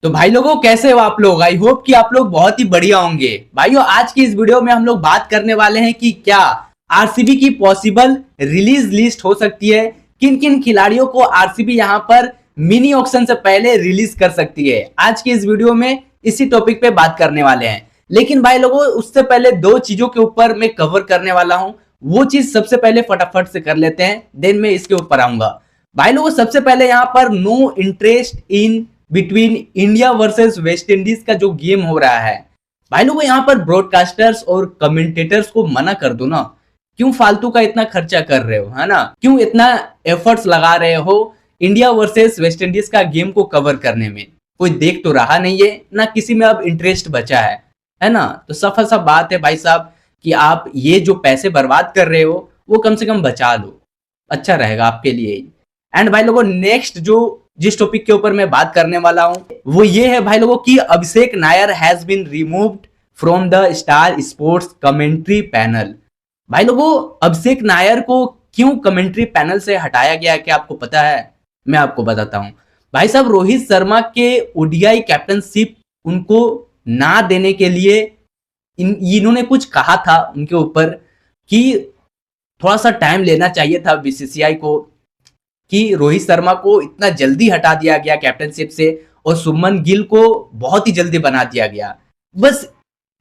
तो भाई लोगों कैसे हो आप लोग। आई होप कि आप लोग बहुत ही बढ़िया होंगे। भाइयों आज की इस वीडियो में हम लोग बात करने वाले हैं कि क्या आरसीबी की पॉसिबल रिलीज लिस्ट हो सकती है, किन किन खिलाड़ियों को आरसीबी यहां पर मिनी ऑक्शन से पहले रिलीज कर सकती है। आज की इस वीडियो में इसी टॉपिक पे बात करने वाले हैं। लेकिन भाई लोगों उससे पहले दो चीजों के ऊपर मैं कवर करने वाला हूं, वो चीज सबसे पहले फटाफट से कर लेते हैं, देन मैं इसके ऊपर आऊंगा। भाई लोगों सबसे पहले यहां पर no interest in between India versus West Indies का जो गेम हो रहा है, भाई लोगों यहाँ पर ब्रॉडकास्टर्स और कमेंटेटर्स को मना कर दो ना। क्यों फालतू का इतना खर्चा कर रहे हो, है ना, क्यों इतना एफर्ट्स लगा रहे हो इंडिया वर्सेस वेस्ट इंडीज का गेम को कवर करने में। कोई देख तो रहा नहीं है ना, किसी में अब इंटरेस्ट बचा है ना। तो सफा सा बात है भाई साहब कि आप ये जो पैसे बर्बाद कर रहे हो वो कम से कम बचा लो, अच्छा रहेगा आपके लिए। एंड भाई लोगों नेक्स्ट जो जिस टॉपिक के ऊपर मैं बात करने वाला हूं वो ये है भाई लोगों की Abhishek Nayar has been removed from the Star Sports commentary panel. भाई लोगों अभिषेक नायर को क्यों कमेंट्री पैनल से हटाया गया क्या आपको पता है? मैं आपको बताता हूं। भाई साहब रोहित शर्मा के ओडीआई कैप्टनशिप उनको ना देने के लिए इन्होंने कुछ कहा था उनके ऊपर कि थोड़ा सा टाइम लेना चाहिए था बीसीसीआई को, कि रोहित शर्मा को इतना जल्दी हटा दिया गया कैप्टनशिप से और शुभमन गिल को बहुत ही जल्दी बना दिया गया। बस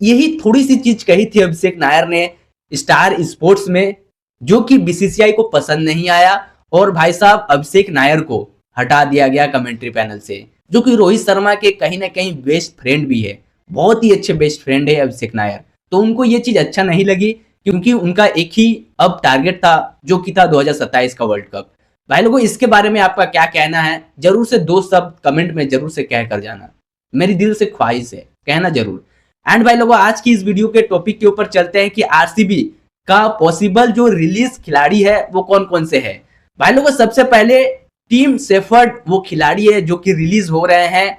यही थोड़ी सी चीज कही थी अभिषेक नायर ने स्टार स्पोर्ट्स में, जो कि बीसीसीआई को पसंद नहीं आया और भाई साहब अभिषेक नायर को हटा दिया गया कमेंट्री पैनल से, जो कि रोहित शर्मा के कहीं ना कहीं बेस्ट फ्रेंड भी है, बहुत ही अच्छे बेस्ट फ्रेंड है अभिषेक नायर। तो उनको ये चीज अच्छा नहीं लगी क्योंकि उनका एक ही अब टारगेट था जो कि था 2027 का वर्ल्ड कप। भाई लोगों इसके बारे में आपका क्या कहना है, जरूर से दो शब्द कमेंट में जरूर से कह कर जाना, मेरी दिल से ख्वाहिश है, कहना जरूर। एंड भाई लोगों आज की इस वीडियो के टॉपिक के ऊपर चलते हैं कि आरसीबी का पॉसिबल जो रिलीज खिलाड़ी है वो कौन कौन से है। भाई लोगों सबसे पहले टीम शेफर्ड वो खिलाड़ी है जो कि रिलीज हो रहे हैं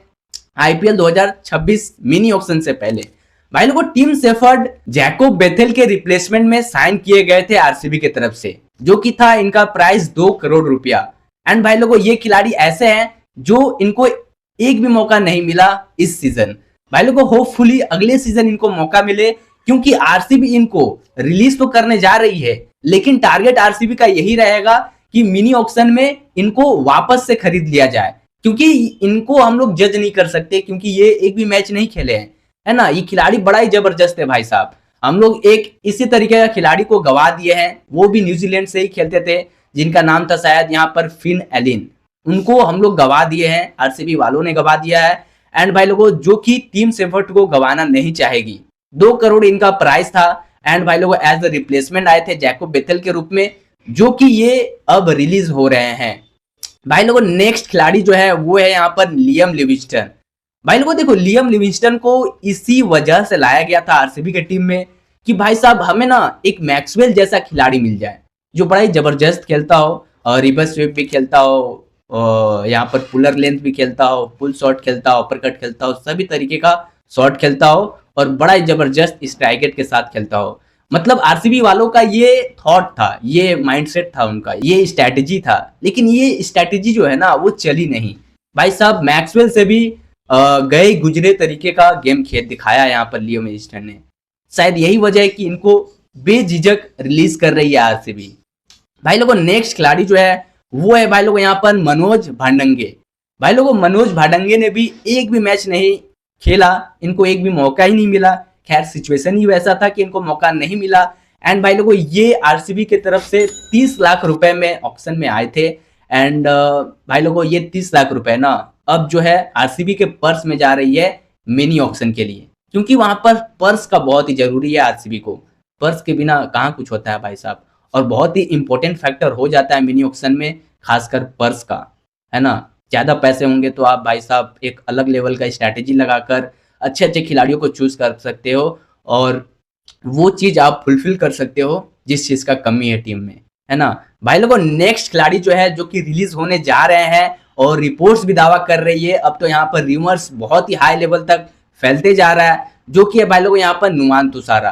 आईपीएल 2026 मिनी ऑक्शन से पहले। भाई लोगों टीम शेफर्ड जैकोब बेथेल के रिप्लेसमेंट में साइन किए गए थे आरसीबी की तरफ से, जो कि था इनका प्राइस 2 करोड़ रुपया। एंड भाई लोगों ये खिलाड़ी ऐसे हैं जो इनको एक भी मौका नहीं मिला इस सीजन। भाई लोगों होपफुली अगले सीजन इनको मौका मिले, क्योंकि आरसीबी इनको रिलीज तो करने जा रही है लेकिन टारगेट आरसीबी का यही रहेगा कि मिनी ऑक्शन में इनको वापस से खरीद लिया जाए, क्योंकि इनको हम लोग जज नहीं कर सकते क्योंकि ये एक भी मैच नहीं खेले हैं, है ना। ये खिलाड़ी बड़ा ही जबरदस्त है भाई साहब। हम लोग एक इसी तरीके का खिलाड़ी को गवा दिए हैं, वो भी न्यूजीलैंड से ही खेलते थे, जिनका नाम था शायद यहाँ पर फिन एलिन। उनको हम लोग गवा दिए हैं, आरसीबी वालों ने गवा दिया है। एंड भाई लोगों जो कि टीम शेफर्ड को गवाना नहीं चाहेगी। 2 करोड़ इनका प्राइस था। एंड भाई लोगों एज अ रिप्लेसमेंट आए थे जैकोब बेथेल के रूप में, जो कि ये अब रिलीज हो रहे हैं। भाई लोगों नेक्स्ट खिलाड़ी जो है वो है यहाँ पर लियम लिविंगस्टन। भाई लोगों देखो लियम लिविंगस्टन को इसी वजह से लाया गया था आरसीबी के टीम में कि भाई साहब हमें ना एक मैक्सवेल जैसा खिलाड़ी मिल जाए जो बड़ा ही जबरदस्त खेलता हो और रिवर्स स्वीप भी खेलता हो, यहाँ पर पुलर लेंथ भी खेलता हो, फुल शॉट खेलता हो, अपरकट खेलता हो, सभी तरीके का शॉट खेलता हो और बड़ा ही जबरदस्त स्ट्राइक रेट के साथ खेलता हो। मतलब आरसीबी वालों का ये थॉट था, ये माइंडसेट था उनका, ये स्ट्रैटेजी था, लेकिन ये स्ट्रैटेजी जो है ना वो चली नहीं। भाई साहब मैक्सवेल से भी गए गुजरे तरीके का गेम खेल दिखाया यहाँ पर लियो लिविंगस्टन ने। शायद यही वजह है कि इनको बेझिझक रिलीज कर रही है आरसीबी। भाई लोगों नेक्स्ट खिलाड़ी जो है वो है भाई लोगों यहाँ पर मनोज भांडंगे। भाई लोगों मनोज भांडंगे ने भी एक भी मैच नहीं खेला, इनको एक भी मौका ही नहीं मिला। खैर सिचुएशन ही वैसा था कि इनको मौका नहीं मिला। एंड भाई लोगों ये आरसीबी की तरफ से 30 लाख रुपए में ऑक्शन में आए थे। एंड भाई लोगों ये 30 लाख रुपए ना अब जो है आरसीबी के पर्स में जा रही है मिनी ऑक्शन के लिए, क्योंकि वहां पर पर्स का बहुत ही जरूरी है आरसीबी को। पर्स के बिना कहाँ कुछ होता है भाई साहब, और बहुत ही इंपॉर्टेंट फैक्टर हो जाता है मिनी ऑक्शन में, खासकर पर्स का, है ना। ज्यादा पैसे होंगे तो आप भाई साहब एक अलग लेवल का स्ट्रैटेजी लगाकर अच्छे अच्छे खिलाड़ियों को चूज कर सकते हो और वो चीज आप फुलफिल कर सकते हो जिस चीज का कमी है टीम में, है ना। भाई लोगों नेक्स्ट खिलाड़ी जो है जो कि रिलीज होने जा रहे हैं और रिपोर्ट्स भी दावा कर रही है, अब तो यहाँ पर रूमर्स बहुत ही हाई लेवल तक फैलते जा रहा है, जो कि है भाई लोगों यहाँ पर नुमान तुषारा।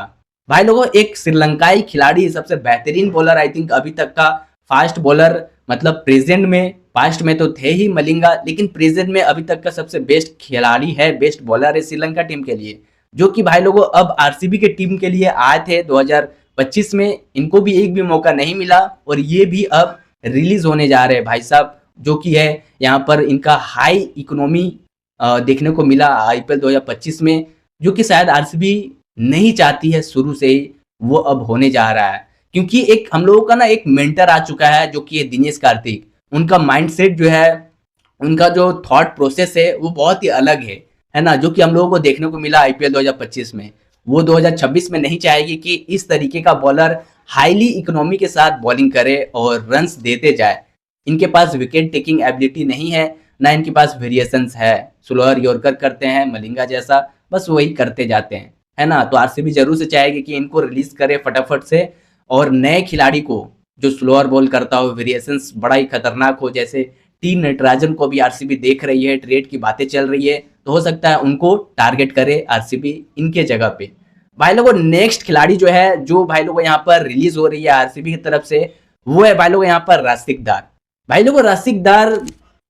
भाई लोगों एक श्रीलंकाई खिलाड़ी, सबसे बेहतरीन बॉलर आई थिंक अभी तक का, फास्ट बॉलर मतलब प्रेजेंट में पास्ट में तो थे ही मलिंगा, लेकिन प्रेजेंट में अभी तक का सबसे बेस्ट खिलाड़ी है, बेस्ट बॉलर है श्रीलंका टीम के लिए, जो कि भाई लोगों अब आरसीबी के टीम के लिए आए थे 2025 में। इनको भी एक भी मौका नहीं मिला और ये भी अब रिलीज होने जा रहे हैं भाई साहब, जो कि है यहाँ पर इनका हाई इकोनॉमी देखने को मिला आईपीएल 2025 में, जो कि शायद आरसीबी नहीं चाहती है शुरू से ही, वो अब होने जा रहा है। क्योंकि एक हम लोगों का ना एक मेंटर आ चुका है, जो कि है दिनेश कार्तिक। उनका माइंडसेट जो है, उनका जो थॉट प्रोसेस है वो बहुत ही अलग है ना, जो कि हम लोगों को देखने को मिला आईपीएल 2025 में। वो 2026 में नहीं चाहेगी कि इस तरीके का बॉलर हाईली इकोनॉमी के साथ बॉलिंग करे और रन्स देते जाए। इनके पास विकेट टेकिंग एबिलिटी नहीं है, ना इनके पास वेरिएशंस है, स्लोअर यॉर्कर करते हैं मलिंगा जैसा, बस वही करते जाते हैं, है ना। तो आरसीबी जरूर से चाहेगी कि इनको रिलीज करे फटाफट से और नए खिलाड़ी को जो स्लोअर बॉल करता हो, वेरिएशंस बड़ा ही खतरनाक हो, जैसे टी नटराजन को भी आरसीबी देख रही है, ट्रेड की बातें चल रही है, तो हो सकता है उनको टारगेट करे आरसीबी इनके जगह पे। भाई लोगों नेक्स्ट खिलाड़ी जो है, जो भाई लोगों यहाँ पर रिलीज हो रही है आरसीबी की तरफ से, वो है भाई लोगों यहाँ पर राशिक दार। भाई लोगों राशिक दार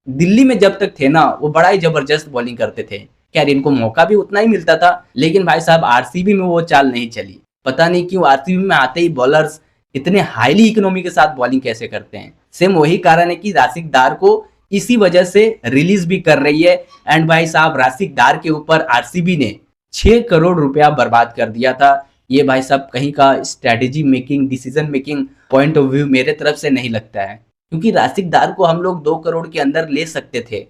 दिल्ली में जब तक थे ना, वो बड़ा ही जबरदस्त बॉलिंग करते थे। खैर इनको मौका भी उतना ही मिलता था, लेकिन भाई साहब आरसीबी में वो चाल नहीं चली। पता नहीं क्यों आरसीबी में आते ही बॉलर्स इतने हाईली इकोनॉमी के साथ बॉलिंग कैसे करते हैं। सेम वही कारण है कि राशिक दार को इसी वजह से रिलीज भी कर रही है। एंड भाई साहब राशिक दार के ऊपर आरसीबी ने 6 करोड़ रुपया बर्बाद कर दिया था। ये भाई साहब कहीं का strategy making, decision making point of view मेरे तरफ से नहीं लगता है, क्योंकि राशिक दार को हम लोग 2 करोड़ के अंदर ले सकते थे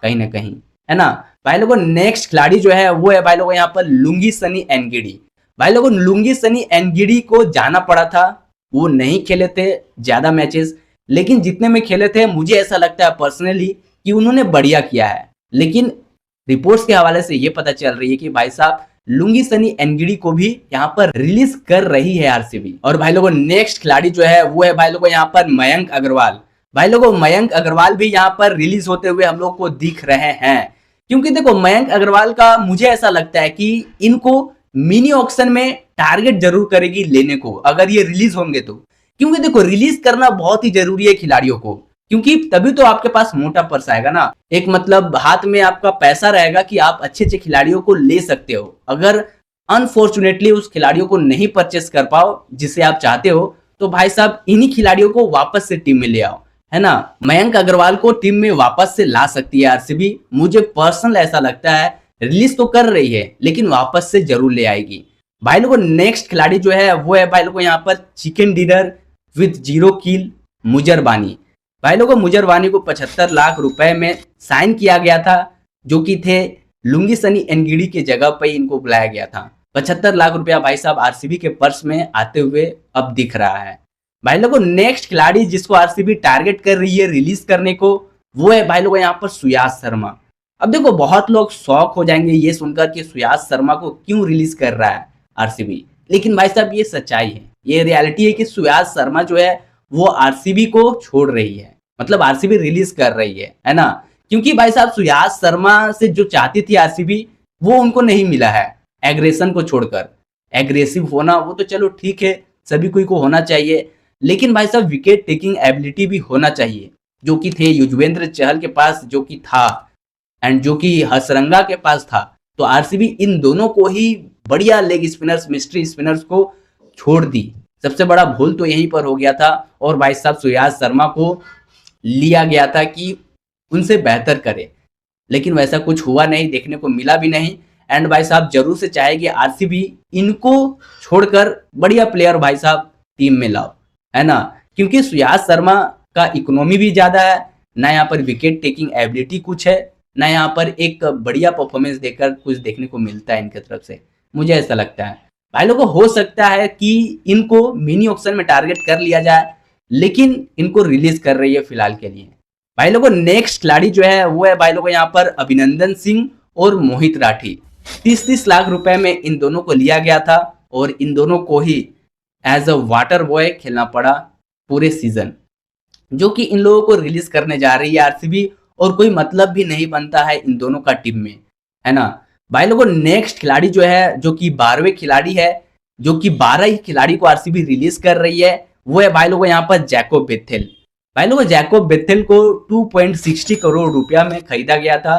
कहीं ना कहीं, है ना। भाई लोगों नेक्स्ट खिलाड़ी जो है वो है भाई लोगों यहाँ पर लुंगी सनी एनगिडी। भाई लोगों लुंगी सनी एनगिडी को जाना पड़ा था, वो नहीं खेले थे ज्यादा मैचेस, लेकिन जितने में खेले थे मुझे ऐसा लगता है पर्सनली कि उन्होंने बढ़िया किया है। लेकिन रिपोर्ट्स के हवाले से ये पता चल रही है कि भाई साहब लुंगी सनी एनगिडी को भी यहाँ पर रिलीज कर रही है आरसीबी। और भाई लोगों नेक्स्ट खिलाड़ी जो है वो है भाई लोगों यहाँ पर मयंक अग्रवाल। भाई लोगों मयंक अग्रवाल भी यहाँ पर रिलीज होते हुए हम लोग को दिख रहे हैं, क्योंकि देखो मयंक अग्रवाल का मुझे ऐसा लगता है कि इनको मिनी ऑक्शन में टारगेट जरूर करेगी लेने को, अगर ये रिलीज होंगे तो। क्योंकि देखो रिलीज करना बहुत ही जरूरी है खिलाड़ियों को, क्योंकि तभी तो आपके पास मोटा पर्स आएगा ना। एक मतलब हाथ में आपका पैसा रहेगा कि आप अच्छे अच्छे खिलाड़ियों को ले सकते हो। अगर अनफॉर्चुनेटली उस खिलाड़ियों को नहीं परचेस कर पाओ जिसे आप चाहते हो, तो भाई साहब इन्हीं खिलाड़ियों को वापस से टीम में ले आओ, है ना। मयंक अग्रवाल को टीम में वापस से ला सकती है आरसीबी, मुझे पर्सनल ऐसा लगता है। रिलीज तो कर रही है लेकिन वापस से जरूर ले आएगी। भाई लोगों नेक्स्ट खिलाड़ी जो है वो है भाई लोगों यहाँ पर चिकन डिनर विद 0 किल मुजर बानी। भाई लोगों मुजर बानी को 75 लाख रुपए में साइन किया गया था, जो कि थे लुंगी सनी एनगिडी के जगह पर इनको बुलाया गया था। 75 लाख रुपया भाई साहब आरसीबी के पर्स में आते हुए अब दिख रहा है। भाई लोगों नेक्स्ट खिलाड़ी जिसको आरसीबी टारगेट कर रही है रिलीज करने को, वो है भाई लोगों यहाँ पर सुयाश शर्मा। अब देखो बहुत लोग शॉक हो जाएंगे ये सुनकर कि सुयाश शर्मा को क्यों रिलीज कर रहा है आरसीबी, लेकिन भाई साहब ये सच्चाई है, ये रियलिटी है कि सुयाश शर्मा जो है वो आरसीबी को छोड़ रही है, मतलब आरसीबी रिलीज कर रही है ना। क्योंकि भाई साहब सुयाश शर्मा से जो चाहती थी आरसीबी वो उनको नहीं मिला है। एग्रेशन को छोड़कर, एग्रेसिव होना वो तो चलो ठीक है, सभी कोई को होना चाहिए, लेकिन भाई साहब विकेट टेकिंग एबिलिटी भी होना चाहिए, जो कि थे युजवेंद्र चहल के पास, जो कि था, एंड जो कि हसरंगा के पास था। तो आरसीबी इन दोनों को ही बढ़िया लेग स्पिनर्स, मिस्ट्री स्पिनर्स को छोड़ दी। सबसे बड़ा भूल तो यहीं पर हो गया था, और भाई साहब सुयाश शर्मा को लिया गया था कि उनसे बेहतर करे, लेकिन वैसा कुछ हुआ नहीं, देखने को मिला भी नहीं। एंड भाई साहब जरूर से चाहेगी आरसीबी इनको छोड़कर बढ़िया प्लेयर भाई साहब टीम में लाओ, है ना। क्योंकि सुयाश शर्मा का इकोनॉमी भी ज्यादा है, ना यहाँ पर विकेट टेकिंग एबिलिटी कुछ है, ना यहाँ पर एक बढ़िया परफॉर्मेंस देकर कुछ देखने को मिलता है इनकी तरफ से, मुझे ऐसा लगता है। भाई लोगों हो सकता है कि इनको मिनी ऑक्शन में टारगेट कर लिया जाए, लेकिन इनको रिलीज कर रही है फिलहाल के लिए। भाई लोगों नेक्स्ट खिलाड़ी जो है वो है भाई लोगों यहाँ पर अभिनंदन सिंह और मोहित राठी। 30-30 लाख रुपए में इन दोनों को लिया गया था, और इन दोनों को ही एज अ वाटर बॉय खेलना पड़ा पूरे सीजन, जो कि इन लोगों को रिलीज करने जा रही है आरसीबी, और कोई मतलब भी नहीं बनता है इन दोनों का टीम में, है ना। भाई लोगों नेक्स्ट खिलाड़ी जो है, जो कि 12वें खिलाड़ी है, जो कि 12 ही खिलाड़ी को आरसीबी रिलीज कर रही है, वो है भाई लोगों यहाँ पर जैकोब बेथेल। भाई लोगों जैकोब बेथेल को 2.60 करोड़ रुपया में खरीदा गया था।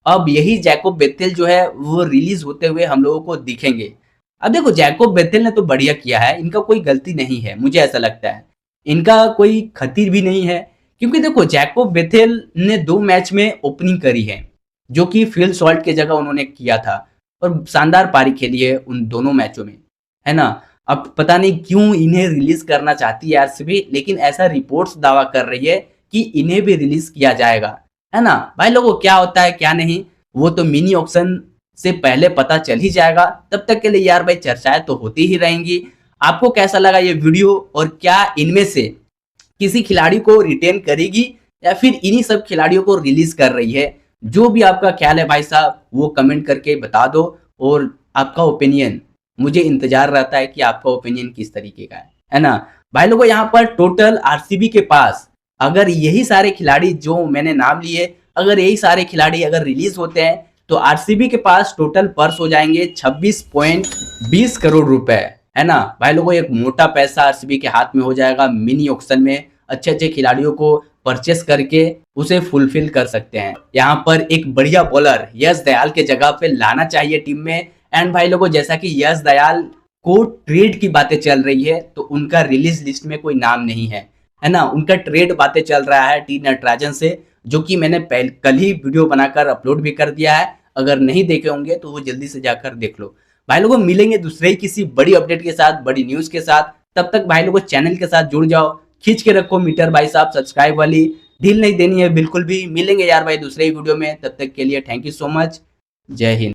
अब यही जैकोब बेथेल जो है वो रिलीज होते हुए हम लोगों को दिखेंगे। अब देखो जैकोब बेथेल ने तो बढ़िया किया है, इनका कोई गलती नहीं है, मुझे ऐसा लगता है इनका कोई खतीर भी नहीं है, क्योंकि देखो जैकोब बेथेल ने 2 मैच में ओपनिंग करी है जो कि फिल सॉल्ट की जगह उन्होंने किया था और शानदार पारी खेली है उन दोनों मैचों में, है ना। अब पता नहीं क्यों इन्हें रिलीज करना चाहती है आरसीबी, लेकिन ऐसा रिपोर्ट्स दावा कर रही है कि इन्हें भी रिलीज किया जाएगा, है ना। भाई लोगों क्या होता है क्या नहीं वो तो मिनी ऑक्शन से पहले पता चल ही जाएगा। तब तक के लिए यार भाई चर्चाएं तो होती ही रहेंगी। आपको कैसा लगा ये वीडियो और क्या इनमें से किसी खिलाड़ी को रिटेन करेगी या फिर इन्हीं सब खिलाड़ियों को रिलीज कर रही है? जो भी आपका ख्याल है भाई साहब वो कमेंट करके बता दो और आपका ओपिनियन, मुझे इंतजार रहता है कि आपका ओपिनियन किस तरीके का है ना। भाई लोगों यहाँ पर टोटल आरसीबी के पास अगर यही सारे खिलाड़ी जो मैंने नाम लिए, अगर यही सारे खिलाड़ी अगर रिलीज होते हैं तो आरसीबी के पास टोटल पर्स हो जाएंगे 26.20 करोड़ रुपए, है ना। भाई लोगों एक मोटा पैसा आरसीबी के हाथ में हो जाएगा मिनी ऑक्शन में, अच्छे अच्छे खिलाड़ियों को परचेस करके उसे फुलफिल कर सकते हैं। यहाँ पर एक बढ़िया बॉलर यश दयाल के जगह पे लाना चाहिए टीम में। एंड भाई लोगों जैसा कि यश दयाल को ट्रेड की बातें चल रही है तो उनका रिलीज लिस्ट में कोई नाम नहीं है ना। उनका ट्रेड बातें चल रहा है टी नटराजन से, जो कि मैंने कल ही वीडियो बनाकर अपलोड भी कर दिया है। अगर नहीं देखे होंगे तो वो जल्दी से जाकर देख लो। भाई लोगों मिलेंगे दूसरे ही किसी बड़ी अपडेट के साथ, बड़ी न्यूज के साथ। तब तक भाई लोगों चैनल के साथ जुड़ जाओ, खींच के रखो मीटर भाई साहब, सब्सक्राइब वाली ढील नहीं देनी है बिल्कुल भी। मिलेंगे यार भाई दूसरे ही वीडियो में, तब तक के लिए थैंक यू सो मच, जय हिंद।